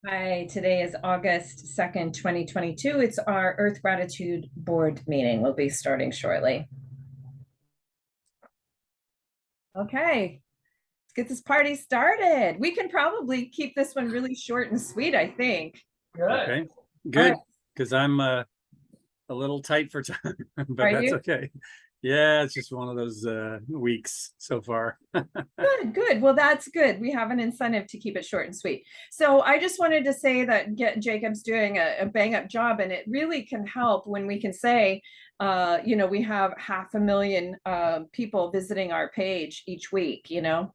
Hi, today is August 2nd, 2022. It's our Earth Gratitude Board meeting. We'll be starting shortly. Okay, let's get this party started. We can probably keep this one really short and sweet, I think. Okay, good, because I'm a little tight for time, but that's okay. Yeah, it's just one of those weeks so far. Good. Well, that's good. We have an incentive to keep it short and sweet. So I just wanted to say that Jacob's doing a bang up job, and it really can help when we can say, we have 500,000 people visiting our page each week, Yeah,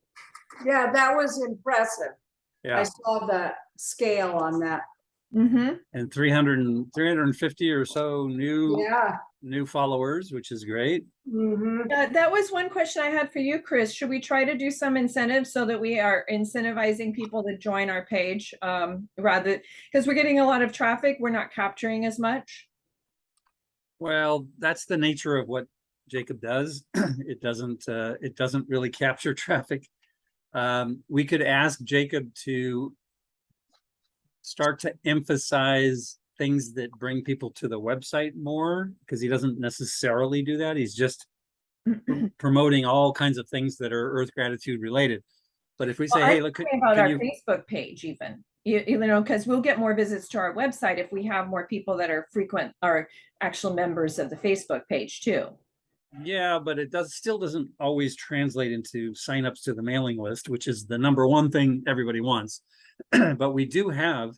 that was impressive. Yeah. I saw the scale on that. And 350 or so new followers, which is great. That was one question I had for you, Chris. Should we try to do some incentives so that we are incentivizing people to join our page rather, because we're getting a lot of traffic, we're not capturing as much? Well, that's the nature of what Jacob does. It doesn't really capture traffic. We could ask Jacob to start to emphasize things that bring people to the website more, because he doesn't necessarily do that. He's just promoting all kinds of things that are Earth Gratitude related. But if we say, hey, look, about our Facebook page, even, because we'll get more visits to our website if we have more people that are frequent, are actual members of the Facebook page too. Yeah, but it still doesn't always translate into signups to the mailing list, which is the number one thing everybody wants. But we do have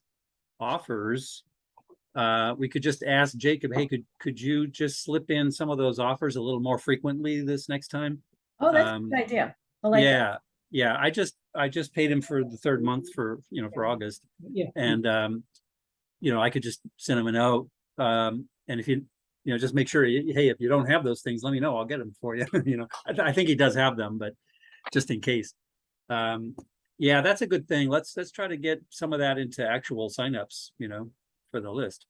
offers. We could just ask Jacob, hey, could you just slip in some of those offers a little more frequently this next time? Oh, that's a good idea. I like that. Yeah. I just paid him for the third month for August. Yeah. And I could just send him a note. And if just make sure, hey, if you don't have those things, let me know. I'll get them for you. I think he does have them, but just in case. Yeah, that's a good thing. Let's try to get some of that into actual signups, for the list.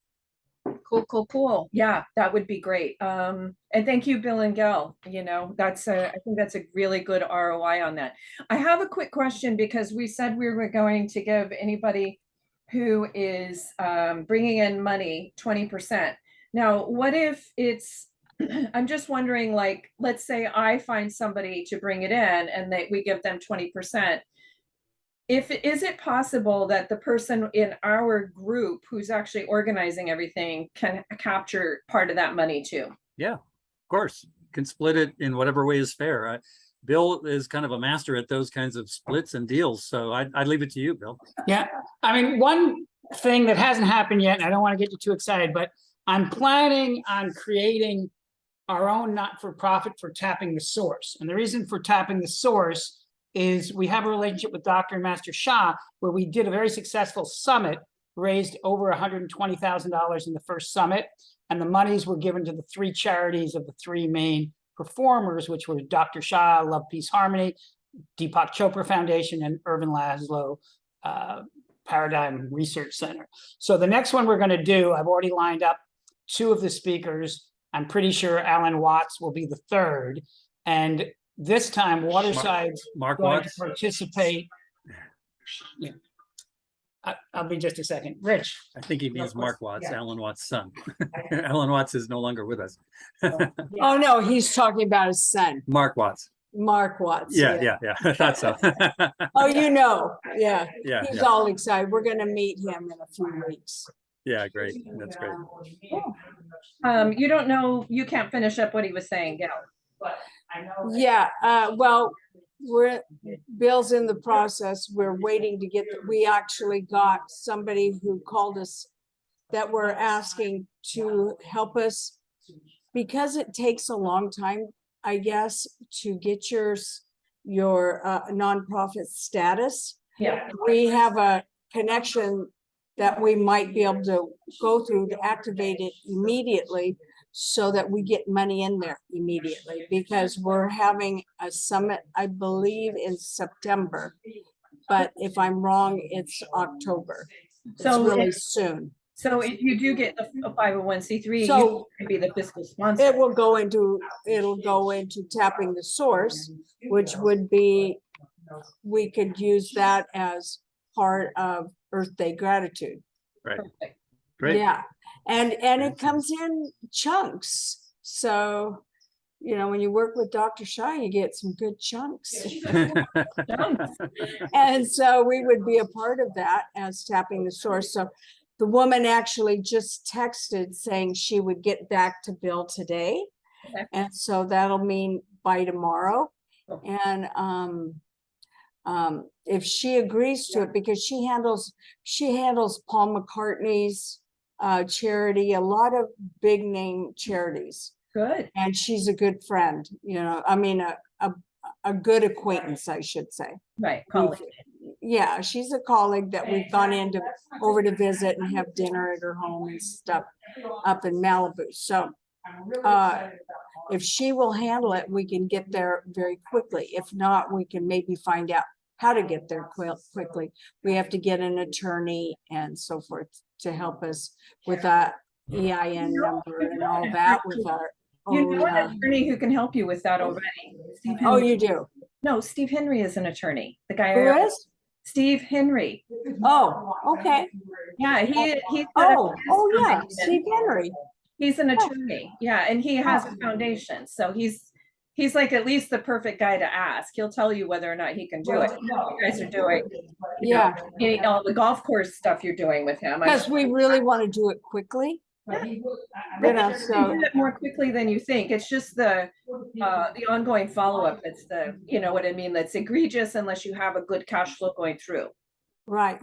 Cool. Yeah, that would be great. And thank you, Bill and Gail. I think that's a really good ROI on that. I have a quick question, because we said we were going to give anybody who is bringing in money 20%. Now, what if it's, I'm just wondering, like, let's say I find somebody to bring it in and we give them 20%. Is it possible that the person in our group who's actually organizing everything can capture part of that money too? Yeah, of course. You can split it in whatever way is fair. Bill is kind of a master at those kinds of splits and deals. So I'd leave it to you, Bill. Yeah, I mean, one thing that hasn't happened yet, and I don't want to get you too excited, but I'm planning on creating our own not-for-profit for tapping the source. And the reason for tapping the source is we have a relationship with Dr. and Master Shah, where we did a very successful summit, raised over $120,000 in the first summit. And the monies were given to the three charities of the three main performers, which were Dr. Shah, Love, Peace, Harmony, Deepak Chopra Foundation, and Irvin Laszlo Paradigm Research Center. So the next one we're going to do, I've already lined up two of the speakers. I'm pretty sure Alan Watts will be the third. And this time, Waterside's Mark going Watts to participate. Yeah. I'll be just a second. Rich. I think he means Mark Watts, yeah. Alan Watts' son. Alan Watts is no longer with us. Oh, no, he's talking about his son. Mark Watts. Mark Watts. Yeah. I thought so. Oh, yeah. He's all excited. We're going to meet him in a few weeks. Yeah, great. That's great. You don't know, you can't finish up what he was saying, Gail. But I know. Yeah, well, Bill's in the process. We're waiting to get, we actually got somebody who called us that we're asking to help us, because it takes a long time, I guess, to get your nonprofit status. Yeah. We have a connection that we might be able to go through to activate it immediately, so that we get money in there immediately, because we're having a summit, I believe, in September. But if I'm wrong, it's October. So it's really soon. So if you do get a 501c3, so you could be the fiscal sponsor. It'll go into tapping the source, which would be, we could use that as part of Earth Day gratitude. Right. Perfect. Great. Yeah, and Great. it comes in chunks. So, you know, when you work with Dr. Shah, you get some good chunks. And so we would be a part of that as tapping the source. So the woman actually just texted saying she would get back to Bill today. Okay. And so that'll mean by tomorrow. Cool. And if she agrees to it, because she handles Paul McCartney's charity, a lot of big name charities. Good. And she's a good friend, you know, I mean, a good acquaintance, I should say. Right. Colleague. Yeah, she's a colleague that we've gone over to visit and have dinner at her home and stuff up in Malibu. So if she will handle it, we can get there very quickly. If not, we can maybe find out how to get there quickly. We have to get an attorney and so forth to help us with that EIN number and all that with our You know own, an attorney who can help you with that already. Steve oh, Henry. you do? No, Steve Henry is an attorney. The guy. Who I- is? Steve Henry. Oh, okay. Yeah, he's Oh, yeah, Steve Henry. He's an attorney. Yeah, and he has a foundation. So he's like at least the perfect guy to ask. He'll tell you whether or not he can do it. You guys are doing, you know, Yeah, all the golf course stuff you're doing with him. because we really want to do it quickly. You know, You can so, do it more quickly than you think. It's just the ongoing follow-up. It's the, you know what I mean, that's egregious unless you have a good cash flow going through. right.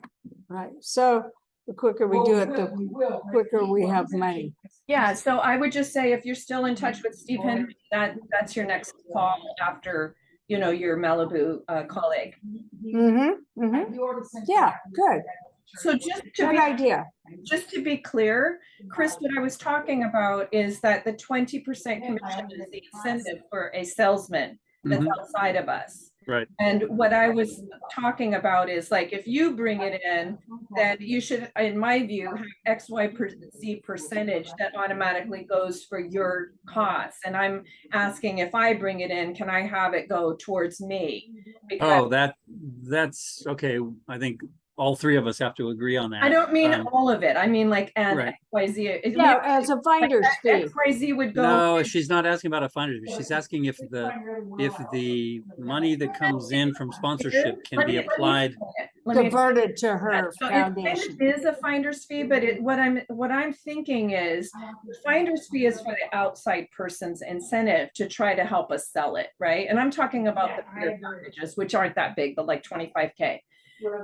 So the quicker we do it, the quicker we have money. Yeah, so I would just say if you're still in touch with Steve Henry, that's your next call after, you know, your Malibu colleague. Yeah, good. So Good idea. just to be clear, Chris, what I was talking about is that the 20% commission is the incentive for a salesman that's Mhm. outside of us. Right. And what I was talking about is like, if you bring it in, then you should, in my view, have XYZ percentage that automatically goes for your costs. And I'm asking if I bring it in, can I have it go towards me? Because Oh, that's okay. I think all three of us have to agree on that. I don't mean Um, all of it. I mean like, and Right. XYZ. Yeah, as a finder's fee. XYZ would go. No, she's not asking about a finder's fee. She's asking if the money that comes in from sponsorship can be applied. Diverted to her So foundation. it is a finder's fee, but what I'm thinking is finder's fee is for the outside person's incentive to try to help us sell it, right? And I'm talking about the bigger packages, which aren't that big, but like 25K.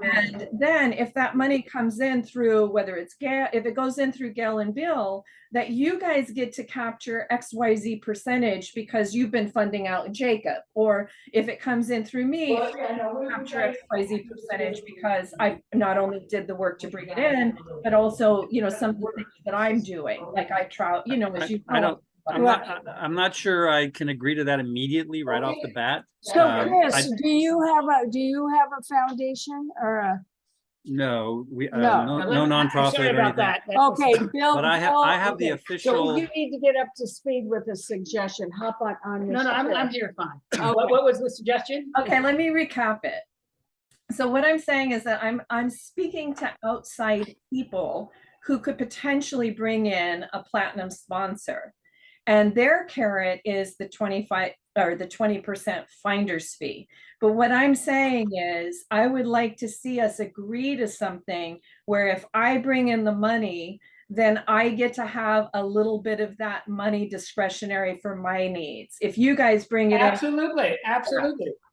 And then if that money comes in through, whether it's Gail, if it goes in through Gail and Bill, that you guys get to capture XYZ percentage because you've been funding out Jacob. Or if it comes in through me, capture XYZ percentage because I not only did the work to bring it in, but also, you know, some of the things that I'm doing, like I try, you know, as you. I'm not sure I can agree to that immediately right off the bat. So Chris, do you have a foundation or a? No, we No. no nonprofit Sorry or about anything. that. Okay, Bill. But I have the okay. official. So you need to get up to speed with a suggestion. Hop on. No, this I'm trail. here fine. Okay. What was the suggestion? Okay, let me recap it. So what I'm saying is that I'm speaking to outside people who could potentially bring in a platinum sponsor. And their carrot is the 25 or the 20% finder's fee. But what I'm saying is I would like to see us agree to something where if I bring in the money, then I get to have a little bit of that money discretionary for my needs. If you guys bring it in, Absolutely.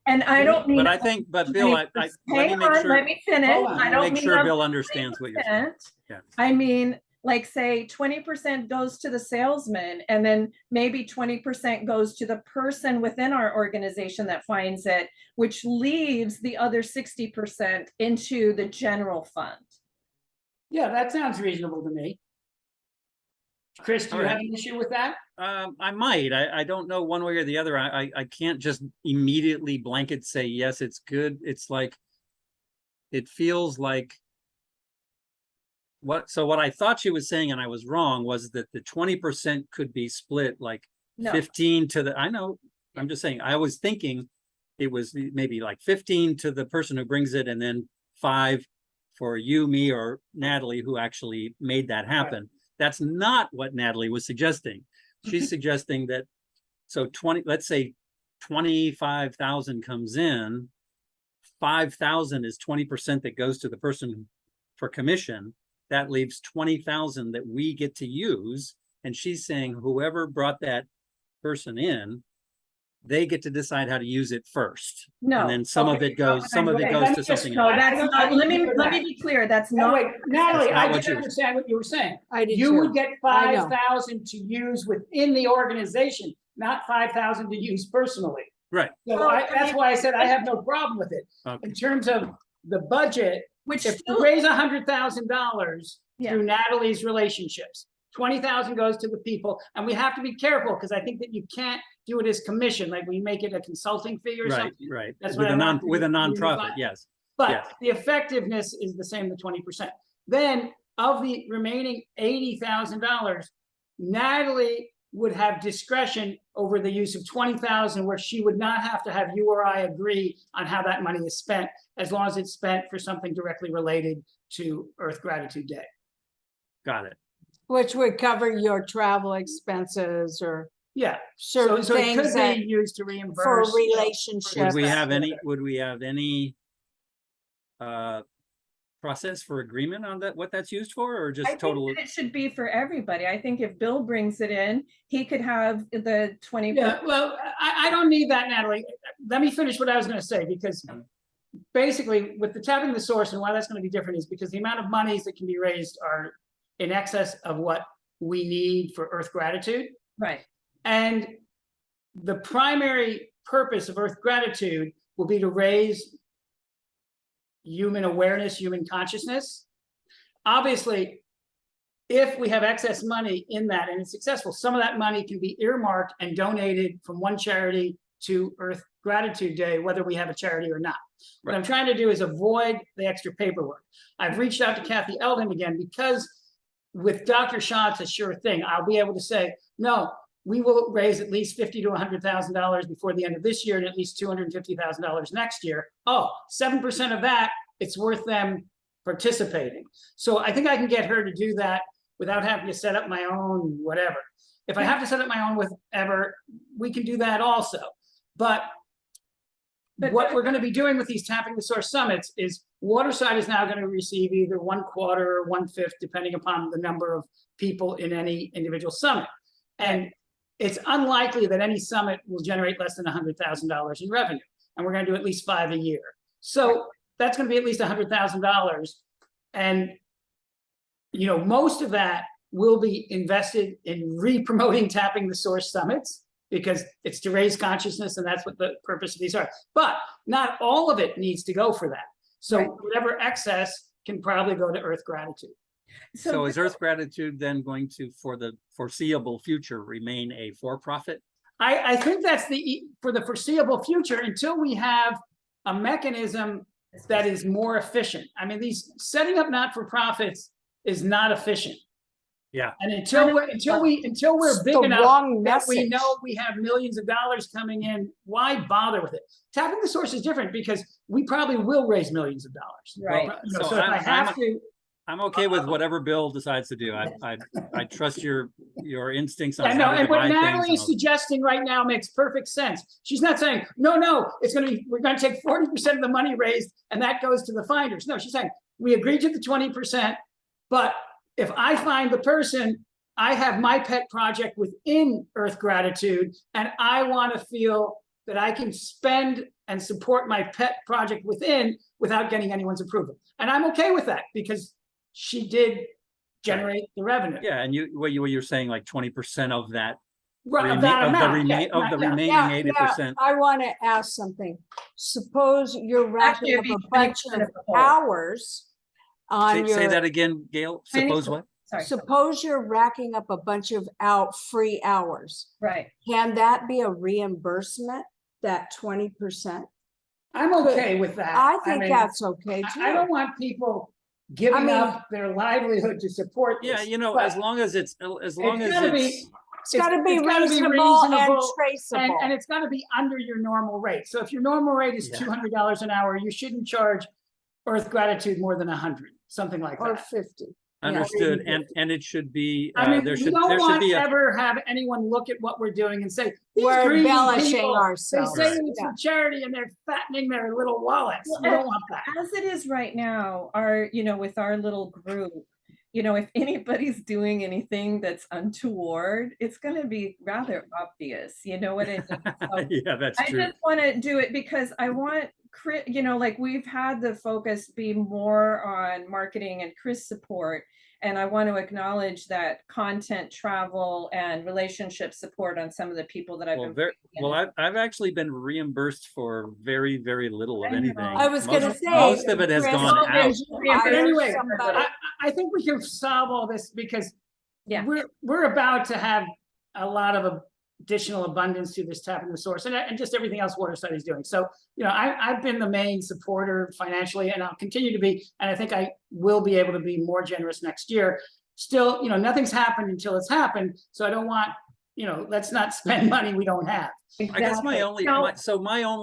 and I don't mean. But I think, but Bill, let me Hang make on, sure. let me finish. Hold on. I don't Make mean sure Bill understands what you're saying. 100%. Yeah. I mean, like say 20% goes to the salesman and then maybe 20% goes to the person within our organization that finds it, which leaves the other 60% into the general fund. Yeah, that sounds reasonable to me. Chris, do you All have right. an issue with that? I might. I don't know one way or the other. I can't just immediately blanket say, yes, it's good. It's like, it feels like what I thought she was saying, and I was wrong, was that the 20% could be split like No. 15 to the, I know, I'm just saying, I was thinking it was maybe like 15 to the person who brings it and then 5 for you, me, or Natalie, who actually made that happen. That's not what Natalie was suggesting. She's suggesting that, so let's say 25,000 comes in, 5,000 is 20% that goes to the person for commission. That leaves 20,000 that we get to use. And she's saying whoever brought that person in, they get to decide how to use it first. No. And then some of it goes to something No, else. that's not, let me be clear, that's No, not. wait, Natalie, not I what didn't you- understand what you were saying. I did You too. would get I know. 5,000 to use within the organization, not 5,000 to use personally. Right. So Oh, that's why I said I have no problem with it. Okay. In terms of the budget, Which if still, you raise $100,000 Yeah. through Natalie's relationships, 20,000 goes to the people, and we have to be careful, because I think that you can't do it as commission, like we make it a consulting fee or Right, something. right. That's With what a I non, want to with a be nonprofit, unified. yes. But Yes. the effectiveness is the same, the 20%. Then of the remaining $80,000, Natalie would have discretion over the use of 20,000, where she would not have to have you or I agree on how that money is spent, as long as it's spent for something directly related to Earth Gratitude Day. Got it. Which would cover your travel expenses or Yeah, so certain it things could that be used to for reimburse. relationships. Would we have Yes. any, process for agreement on that, what that's used for, or I just think total? that it should be for everybody. I think if Bill brings it in, he could have the 20. Yeah, well, I don't need that, Natalie. Let me finish what I was gonna say, because basically with the tapping the source, and why that's gonna be different is because the amount of monies that can be raised are in excess of what we need for Earth Gratitude. Right, And the primary purpose of Earth Gratitude will be to raise human awareness, human consciousness. Obviously, if we have excess money in that and it's successful, some of that money can be earmarked and donated from one charity to Earth Gratitude Day, whether we have a charity or not. What I'm trying to do is avoid the extra paperwork. I've reached out to Kathy Eldon again, because with Dr. Shaw, it's a sure thing. I'll be able to say, no, we will raise at least $50,000 to $100,000 before the end of this year, and at least $250,000 next year. Oh, 7% of that, it's worth them participating. So I think I can get her to do that without having to set up my own whatever. If I have to set up my own whatever, we can do that also. But what we're going to be doing with these Tapping the Source summits is Waterside is now going to receive either 1/4 or 1/5, depending upon the number of people in any individual summit. And it's unlikely that any summit will generate less than $100,000 in revenue. And we're going to do at least 5 a year. So that's going to be at least $100,000. And, you know, most of that will be invested in re-promoting Tapping the Source summits, because it's to raise consciousness, and that's what the purpose of these are. But not all of it needs to go for that. So Right. whatever excess can probably go to Earth Gratitude. So is Earth Gratitude then going to, for the foreseeable future, remain a for-profit? I think that's for the foreseeable future, until we have a mechanism that is more efficient. I mean, these setting up not-for-profits is not efficient. Yeah. And until we're big the enough wrong that we message. know we have millions of dollars coming in, why bother with it? Tapping the Source is different, because we probably will raise millions of dollars. Right. You know, So so if I have to, I'm okay with whatever Bill decides to do. I trust your instincts on I know, how to and what divide things. Natalie is suggesting right now makes perfect sense. She's not saying, no, we're gonna take 40% of the money raised and that goes to the finders. No, she's saying, we agreed to the 20%, but if I find the person, I have my pet project within Earth Gratitude, and I want to feel that I can spend and support my pet project within without getting anyone's approval. And I'm okay with that, because she did generate the revenue. Yeah, and what you're saying, like 20% of that, Right, rema- of that of the amount, remain, yeah, of the yeah. remaining 80%. I want to ask something. Suppose you're racking up Actually, a it'd be bunch 20% of of the whole. hours on Say your, that again, Gail. Suppose what? Sorry, suppose you're racking up a bunch of free hours. right. Can that be a reimbursement, that 20%? I'm okay with that. I think mean, that's okay I too. don't want people giving mean- up their livelihood to support this. Yeah, you know, but as long as it's gotta be- It's got to be it's gotta be reasonable and reasonable, traceable. and it's got to be under your normal rate. So if your normal rate is Yeah. $200 an hour, you shouldn't charge Earth Gratitude more than 100, something like Or that. 50. Understood, and it should be, I mean, there we should don't want be to a, ever have anyone look at what we're doing and say, these We're greedy embellishing people, ourselves. they say Right. it's for charity and they're fattening their little wallets. Well, We don't want that. As it is right now, with our little group, if anybody's doing anything that's untoward, it's going to be rather obvious. You know what I mean? So yeah, that's I true. just want to do it because I want like we've had the focus be more on marketing and Chris support. And I want to acknowledge that content, travel, and relationship support on some of the people that I've Well, been. I've actually been reimbursed for very, very little of I know. anything. I was gonna Most- say. most of it has Chris, gone out. you hire But anyway, somebody. I think we can solve all this because Yeah. we're about to have a lot of additional abundance to this tapping the source and just everything else Waterside is doing. So, I've been the main supporter financially and I'll continue to be, and I think I will be able to be more generous next year. Still, nothing's happened until it's happened. So I don't want, let's not spend money we don't have. I guess my only,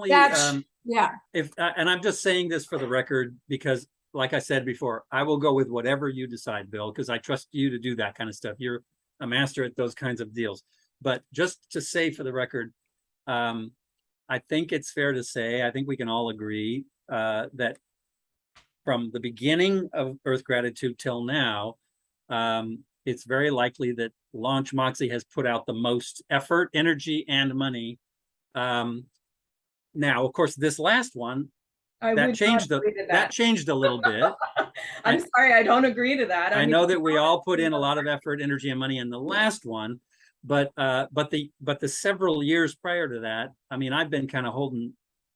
That's, yeah, if, and I'm just saying this for the record, because like I said before, I will go with whatever you decide, Bill, because I trust you to do that kind of stuff. You're a master at those kinds of deals. But just to say for the record, I think it's fair to say, I think we can all agree that from the beginning of Earth Gratitude till now, it's very likely that Launch Moxie has put out the most effort, energy, and money. Now, of course, this last one, that changed a little bit. I'm sorry, I don't agree to that. I know that we all put in a lot of effort, energy, and money in the last one, but the several years prior to that, I mean, I've been kind of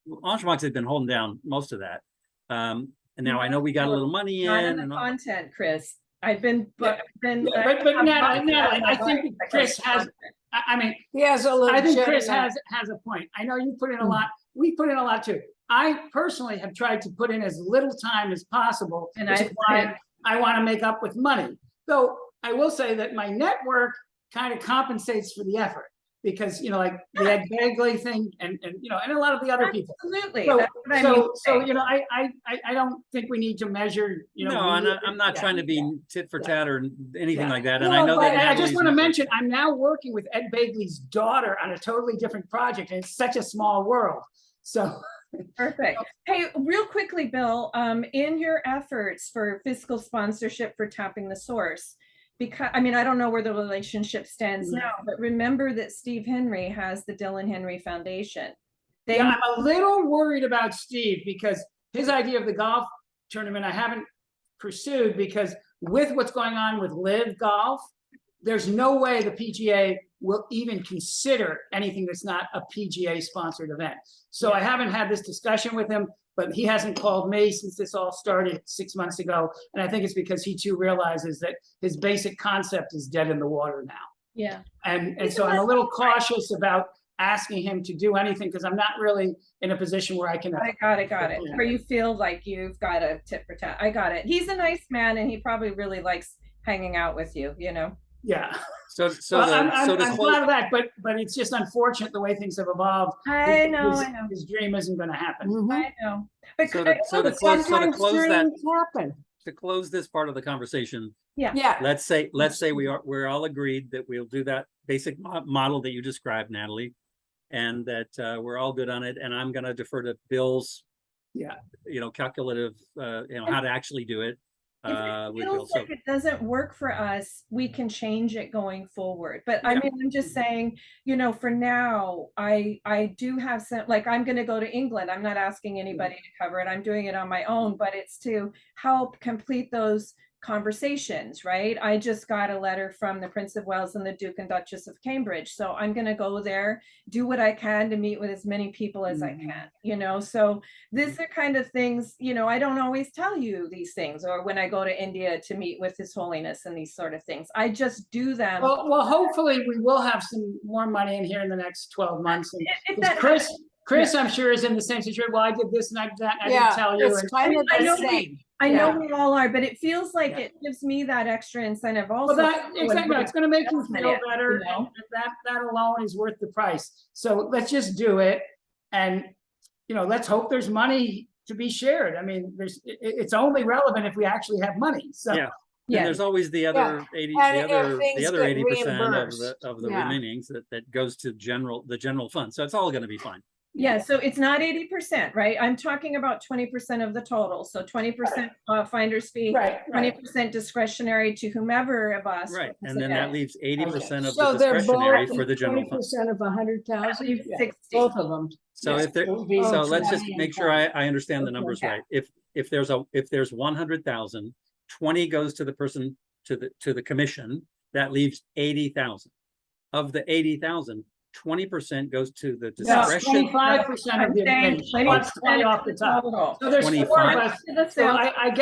Launch Moxie has been holding down most of that. And now I know we got a little money Not in. in the content, Chris. I've been, But Natalie, I think Chris has, I mean, he has a little. I think Chris has a point. I know you put in a lot. We put in a lot too. I personally have tried to put in as little time as possible, And which is why I want to make up with money. Though I will say that my network kind of compensates for the effort because, like the Ed Begley thing and a lot of the other people. Absolutely. So, That's what I mean. I don't think we need to measure, No, and I'm not trying to be tit for tat or anything like that. And No, I know but that I just want to Natalie's- mention, I'm now working with Ed Begley's daughter on a totally different project, and it's such a small world. So. Perfect. Hey, real quickly, Bill, in your efforts for fiscal sponsorship for Tapping the Source, because I mean, I don't know where the relationship stands now, but remember that Steve Henry has the Dylan Henry Foundation. Yeah, I'm a little worried about Steve because his idea of the golf tournament I haven't pursued because with what's going on with Live Golf, there's no way the PGA will even consider anything that's not a PGA sponsored event. So I haven't had this discussion with him, but he hasn't called me since this all started 6 months ago. And I think it's because he too realizes that his basic concept is dead in the water now. Yeah. And so I'm a little cautious about asking him to do anything because I'm not really in a position where I can. I got it. Where you feel like you've got a tit for tat. I got it. He's a nice man and he probably really likes hanging out with you, Yeah. So I'm glad of that, but it's just unfortunate the way things have evolved. I know. His dream isn't going to happen. I know. But Sometimes dreams happen. to close this part of the conversation, Yeah, let's say we're all agreed that we'll do that basic model that you described, Natalie, and that we're all good on it. And I'm going to defer to Bill's, calculative, how to actually do it. If it feels like it doesn't work for us, we can change it going forward. But I mean, I'm just saying, for now, I do have some, like, I'm going to go to England. I'm not asking anybody to cover it. I'm doing it on my own, but it's to help complete those conversations, right? I just got a letter from the Prince of Wales and the Duke and Duchess of Cambridge. So I'm going to go there, do what I can to meet with as many people as I can, so these are kind of things, I don't always tell you these things, or when I go to India to meet with His Holiness and these sort of things, I just do them. Well, hopefully we will have some more money in here in the next 12 months. And Chris, I'm sure is in the same situation. Well, I did this and I did that. And I didn't tell you. It's kind of the same. I know we all are, but it feels like it gives me that extra incentive also. Well, exactly. It's going to make you feel better. And that alone is worth the price. So let's just do it. And, let's hope there's money to be shared. I mean, it's only relevant if we actually have money, so. Yeah. Yeah. And there's always the other 80, And the if other, things the other get 80% reimbursed, of the yeah. remainings that goes to the general fund. So it's all gonna be fine. Yeah, so it's not 80%, right? I'm talking about 20% of the total. So 20% finder's fee, Right, right. 20% discretionary to whomever of us. Right. wants And it then in. that leaves 80% of the So they're discretionary both for the general fund. 20% of 100,000? Leave Yeah. 60. Both of them. So Yes, if there, it would be so let's just 20 and make sure 20. I understand the Okay. numbers Yeah. right. If there's 100,000, 20 goes to the person, to the commission, that leaves 80,000. Of the 80,000, 20% goes to the No, discretion. 25% of the I'm saying remaining, she wants 20 off the top. total. So there's 4 of 25. us, To the so sales.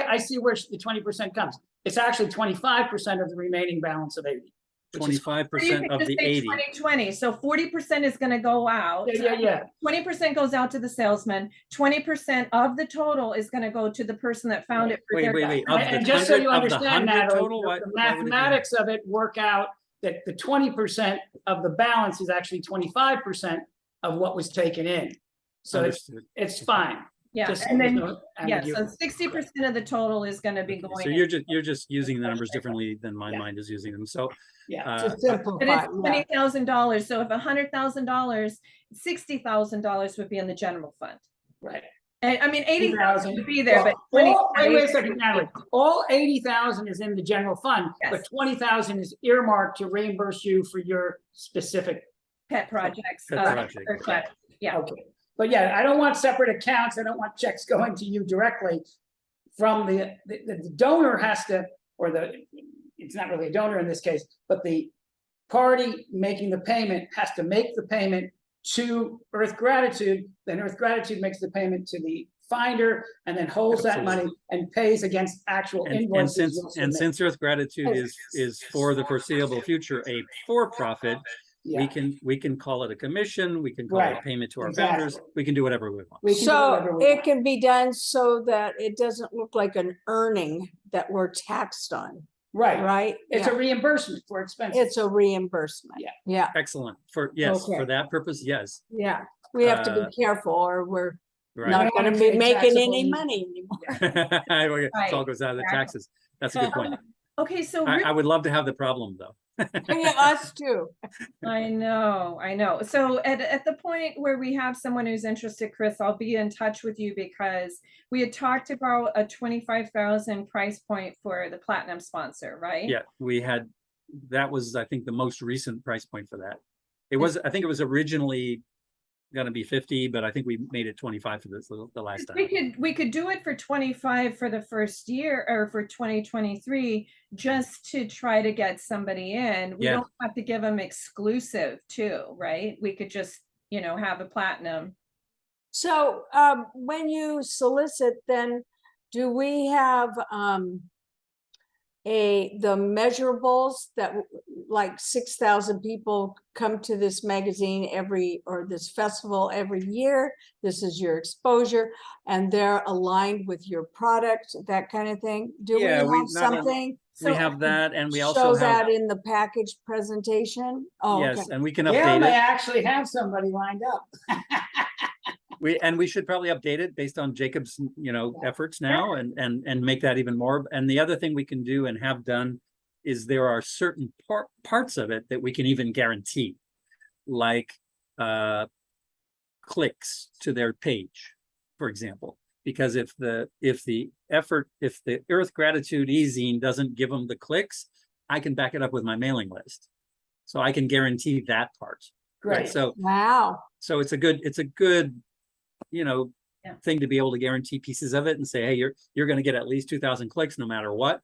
I see where the 20% comes. It's actually 25% of the remaining balance of 80. Which is, 25% of the 80. 20. So 40% is gonna go out. yeah. 20% goes out to the salesman. 20% of the total is gonna go to the person that found it. for Wait, their wait, wait. guy. Of the And just so you 100 understand, Natalie, total, the why would it be- mathematics of it work out that the 20% of the balance is actually 25% of what was taken in. So Understood. it's fine. Yeah, Just and there's then, no yeah, so ambiguity. 60% of the total is gonna be Okay, going. so in. you're just using the numbers differently than my Yeah. mind is using them. So Yeah. To But simplify, it's yeah. $20,000. So if $100,000, $60,000 would be in the general fund. Right. And I mean, 80,000 would be there, but Well, 20. wait a second, Natalie. All 80,000 is in the general fund, but Yes. 20,000 is earmarked to reimburse you for your specific. Pet projects. Pet project. or pet- Yeah, Okay. But yeah, I don't want separate accounts. I don't want checks going to you directly from the donor has to, or it's not really a donor in this case, but the party making the payment has to make the payment to Earth Gratitude, then Earth Gratitude makes the payment to the finder and then holds that money and pays against actual and invoices. since you'll and submit. since Earth Gratitude is for the foreseeable future a for-profit, Yeah. we can call it a commission, we can call it a Right, payment to our exactly. founders, we can do whatever we want. We can do So whatever we it want. can be done so that it doesn't look like an earning that we're taxed on, Right, right? it's a Yeah. reimbursement for expenses. It's a reimbursement. Yeah. Yeah, Excellent. For Okay. for that purpose, yes. yeah. We have to Uh, be careful or we're Right. not don't wanna gonna be create making any taxable- money anymore. It all goes out of the Exactly. taxes. That's a good point. okay, so I would love to have the problem though. Yeah, us too. I know. So at the point where we have someone who's interested, Chris, I'll be in touch with you because we had talked about a 25,000 price point for the platinum sponsor, right? Yeah, that was, I think, the most recent price point for that. I think it was originally gonna be 50, but I think we made it 25 for the last time. We could do it for 25 for the first year or for 2023, just to try to get somebody in. We Yeah. don't have to give them exclusive too, right? We could just, have a platinum. So when you solicit, then do we have the measurables that like 6,000 people come to this magazine or this festival every year? This is your exposure and they're aligned with your product, that kind of thing? Do we Yeah, have we not only- something? We have that, and we also Show have, that in the package presentation? Oh, okay. yes, and we can Gail update may it. actually have somebody lined up. We should probably update it based on Jacob's, efforts now and make that even more. And the other thing we can do and have done is there are certain parts of it that we can even guarantee, like clicks to their page, for example. Because if the Earth Gratitude e-zine doesn't give them the clicks, I can back it up with my mailing list. So I can guarantee that part. Right. Great. Wow. So it's a good, thing to be able to guarantee pieces of it and say, hey, you're going to get at least 2,000 clicks no matter what,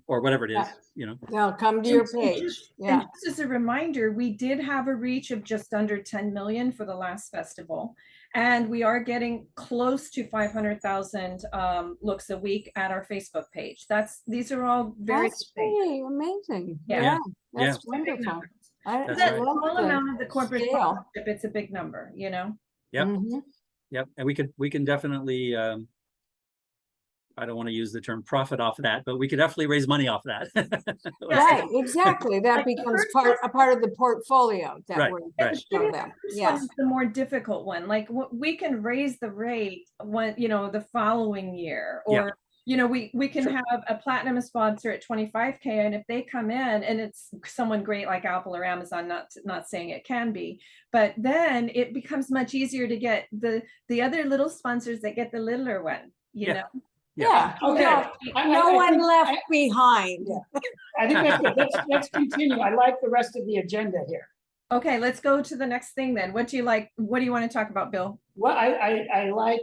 or whatever it is, They'll come to your page. Yeah. And just as a reminder, we did have a reach of just under 10 million for the last festival. And we are getting close to 500,000 looks a week at our Facebook page. These are all very That's pretty amazing. Yeah. Yeah, Yeah. that's wonderful. I That's that right. love small the amount of the corporate scale. sponsorship, it's a big number, Yep. Mhm. Yep. And we can definitely, I don't want to use the term profit off of that, but we could definitely raise money off that. Right, exactly. That Like the becomes first a part of the portfolio that Right, we're right. show them. This Yeah. one's the more difficult one. Like we can raise the rate when, you know, the following year, Yeah. or, you know, we can Sure. have a platinum sponsor at 25K, and if they come in and it's someone great like Apple or Amazon, not saying it can be, but then it becomes much easier to get the other little sponsors that get the littler one, you Yeah. know? Yeah. Okay. No one think- left behind. I think that's good. Let's continue. I like the rest of the agenda here. Okay, let's go to the next thing then. What do you like? What do you want to talk about, Bill? Well, I like,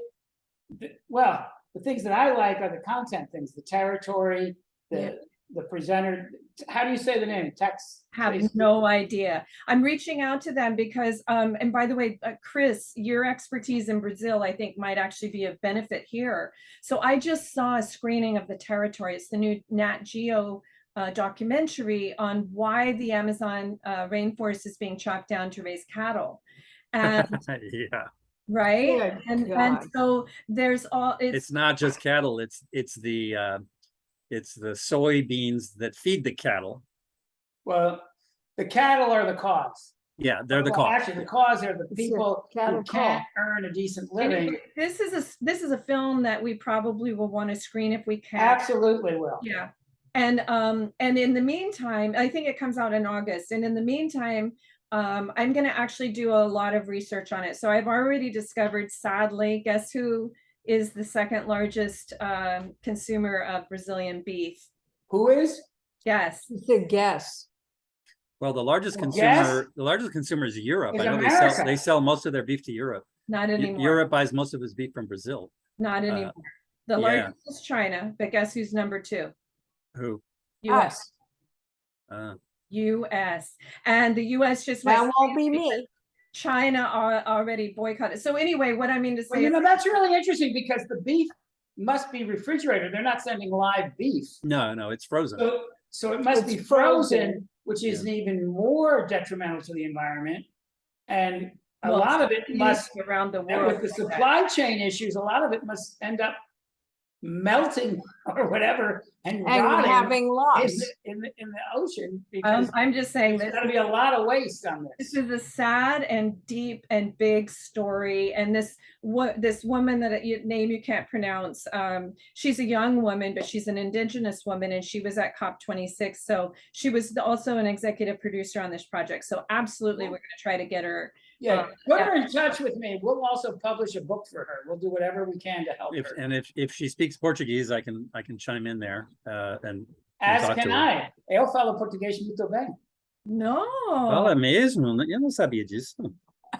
well, the things that I like are the content things, the territory, the presenter. How do you say the name? Text. Have please. no idea. I'm reaching out to them because, and by the way, Chris, your expertise in Brazil, I think might actually be of benefit here. So I just saw a screening of the territory. It's the new Nat Geo documentary on why the Amazon rainforest is being chopped down to raise cattle. And Yeah, right. Good And God. so there's all it's not just cattle, it's the soybeans that feed the cattle. Well, the cattle are the cause. Yeah, they're the Well, cause. actually, the cause are the It's a people cattle who can't earn a decent living. anyway, this is a film that we probably will want to screen if we can. Absolutely will. Yeah. And in the meantime, I think it comes out in August. And in the meantime, I'm going to actually do a lot of research on it. So I've already discovered, sadly, guess who is the second largest consumer of Brazilian beef? Who is? Yes. It's a guess. Well, the largest Well, yes. consumer is Europe. Is I know America. they sell most of their beef to Europe. Not anymore. Europe buys most of its beef from Brazil. Not anymore. The yeah. largest is China, but guess who's number 2? Who? US. Us. US. And the US just That went won't be me. China already boycotted. So anyway, what I mean to Well, say you know, is, that's really interesting because the beef must be refrigerated. They're not sending live beef. No, it's frozen. So it must It's be frozen, frozen. which is even more detrimental to the environment. And a well, lot of it must, around the and world. with the supply chain issues, a lot of it must end up melting or whatever and And rotting having loss. in the ocean because I'm just saying there's that got to be a lot of waste on this this. is a sad and deep and big story. And this woman that name you can't pronounce, she's a young woman, but she's an indigenous woman, and she was at COP26. So she was also an executive producer on this project. So absolutely, we're going to try to get her. Yeah, put her in touch with me. We'll also publish a book for her. We'll do whatever we can to help her. If she speaks Portuguese, I can chime in there and As talk can to her. I. Eu falo português muito bem. No. Fala mesmo? Eu não sabia disso.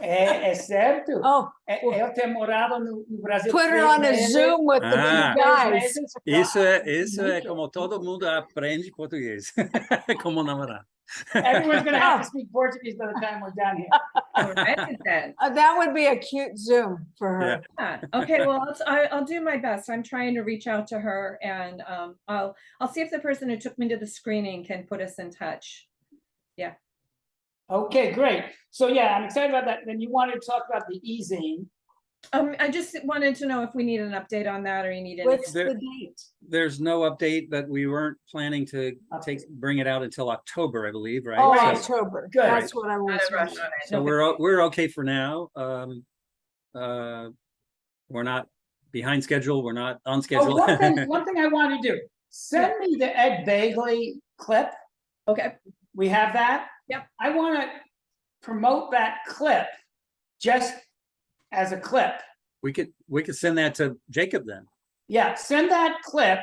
É certo. Oh, Eu tenho morado no Brasil. put her on a 3 meses. Zoom with the Ah. two guys. 3 meses. Isso é como todo mundo aprende português. Como namorar. Everyone's going to have to speak Portuguese by the time we're done here. All right, then. That would be a cute Zoom for her. Yeah. Okay, well, I'll do my best. I'm trying to reach out to her, and I'll see if the person who took me to the screening can put us in touch. Okay, great. So yeah, I'm excited about that. Then you wanted to talk about the e-zine. I just wanted to know if we need an update on that, or you need What's anything. the date? There's no update, but we weren't planning to bring it out until October, I believe, right? Oh, So- October. Good. That's what I Not was. a rush on it. So No we're okay for now. We're not behind schedule. We're not on Oh, schedule. one thing I want to do, send me the Ed Begley clip. Okay. We have that? Yep. I want to promote that clip just as a clip. We could send that to Jacob then. Yeah, send that clip.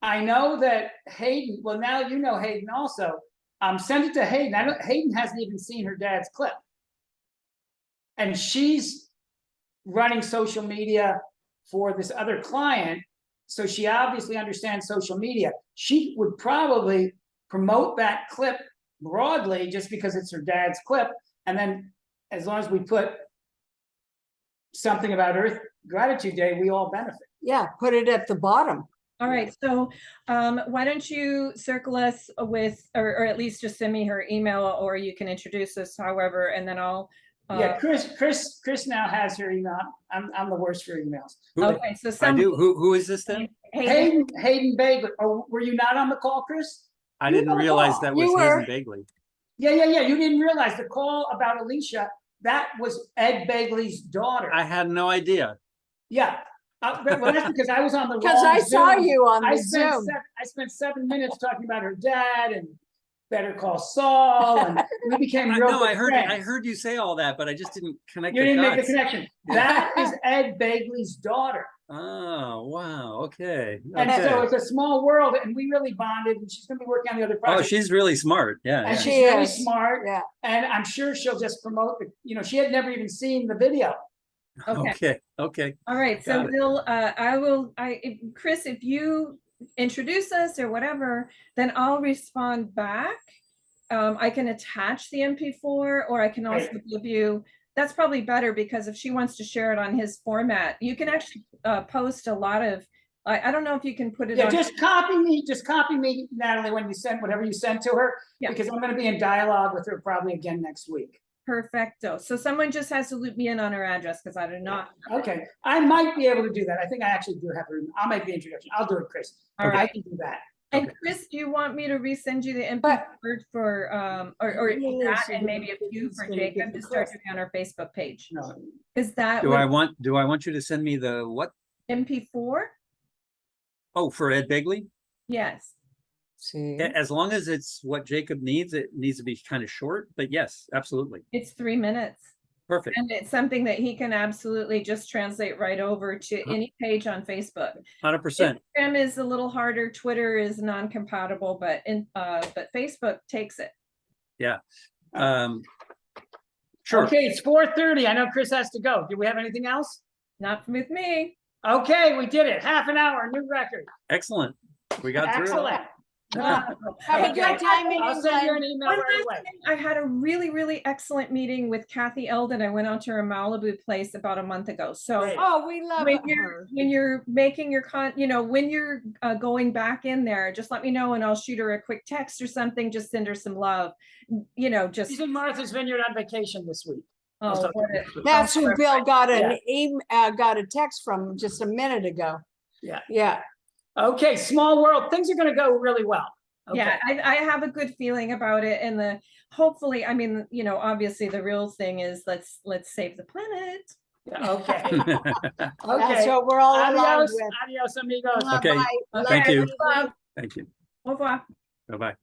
I know that Hayden, well, now you know Hayden also. Send it to Hayden. Hayden hasn't even seen her dad's clip. And she's running social media for this other client. So she obviously understands social media. She would probably promote that clip broadly just because it's her dad's clip. And then as long as we put something about Earth Gratitude Day, we all benefit. Yeah, put it at the bottom. All right. So why don't you circle us with, or at least just send me her email, or you can introduce us, however, and then I'll Yeah, Chris now has her email. I'm the worst for emails. Who- Okay, so I some. do. Who is this then? Hayden Bagley. Oh, were you not on the call, Chris? I You didn't on the realize call. that You was were. Hayden Bagley. Yeah. You didn't realize the call about Alicia, that was Ed Bagley's daughter. I had no idea. Yeah. Well, that's because I was on the Because I wrong saw Zoom. you on I the Zoom. spent 7 minutes talking about her dad and Better Call Saul, and we became real No, good I friends. heard you say all that, but I just didn't connect You the didn't make the dots. connection. That is Ed Bagley's daughter. Oh, wow. Okay. And so Okay. it's a small world, and we really bonded, and she's gonna be working on the other Oh, project. she's really smart. Yeah. And yeah. she's She really is. smart, Yeah. and I'm sure she'll just promote she had never even seen the video. Okay. Okay. Okay. All right, so Got it. Chris, if you introduce us or whatever, then I'll respond back. I can attach the MP4 or I can also give you, that's probably better because if she wants to share it on his format, you can actually post a lot of, I don't know if you can put it Yeah, on. just copy me, Natalie, when you send whatever you send to her, Yeah. because I'm gonna be in dialogue with her probably again next week. Perfecto. So someone just has to loop me in on her address because I do not. Okay, I might be able to do that. I think I actually do have her. I'll make the introduction. I'll do it, Chris. All I right. can do that. And Okay. Chris, do you want me to resend you the But- MP4 for, or Yeah, that so and maybe a then few it's for gonna get Jacob the to start Chris. doing on our Facebook page? No, Is that Do I want you to send me the what? MP4? Oh, for Ed Bagley? Yes. See, As long as it's what Jacob needs, it needs to be kind of short, but yes, absolutely. It's 3 minutes. Perfect. And it's something that he can absolutely just translate right over to any page on Facebook. 100%. Instagram is a little harder. Twitter is non-compatible, but Facebook takes it. Yeah. Sure. okay, it's 4:30. I know Chris has to go. Do we have anything else? Not with me. Okay, we did it. Half an hour, new record. Excellent. We got through it. Excellent. have a Okay, good time in I'll send you England. an email One right last away. thing, I had a really, really excellent meeting with Kathy Eldon. I went out to her Malibu place about a month ago. So Great. Oh, we love when her. you're making your when you're going back in there, just let me know and I'll shoot her a quick text or something. Just send her some love. Just She's in Martha's Vineyard on vacation this week. oh, what a- That's who Bill got Yeah. got a text from just a minute ago. Yeah. Yeah. Okay, small world. Things are gonna go really well. Okay. Yeah, I have a good feeling about it, and hopefully, I mean, obviously the real thing is let's save the planet. Yeah, okay. That's Okay. what we're all aligned Adios, with. adios, amigos. Okay. Bye-bye. Thank you. Love Thank you. Au revoir. Bye-bye.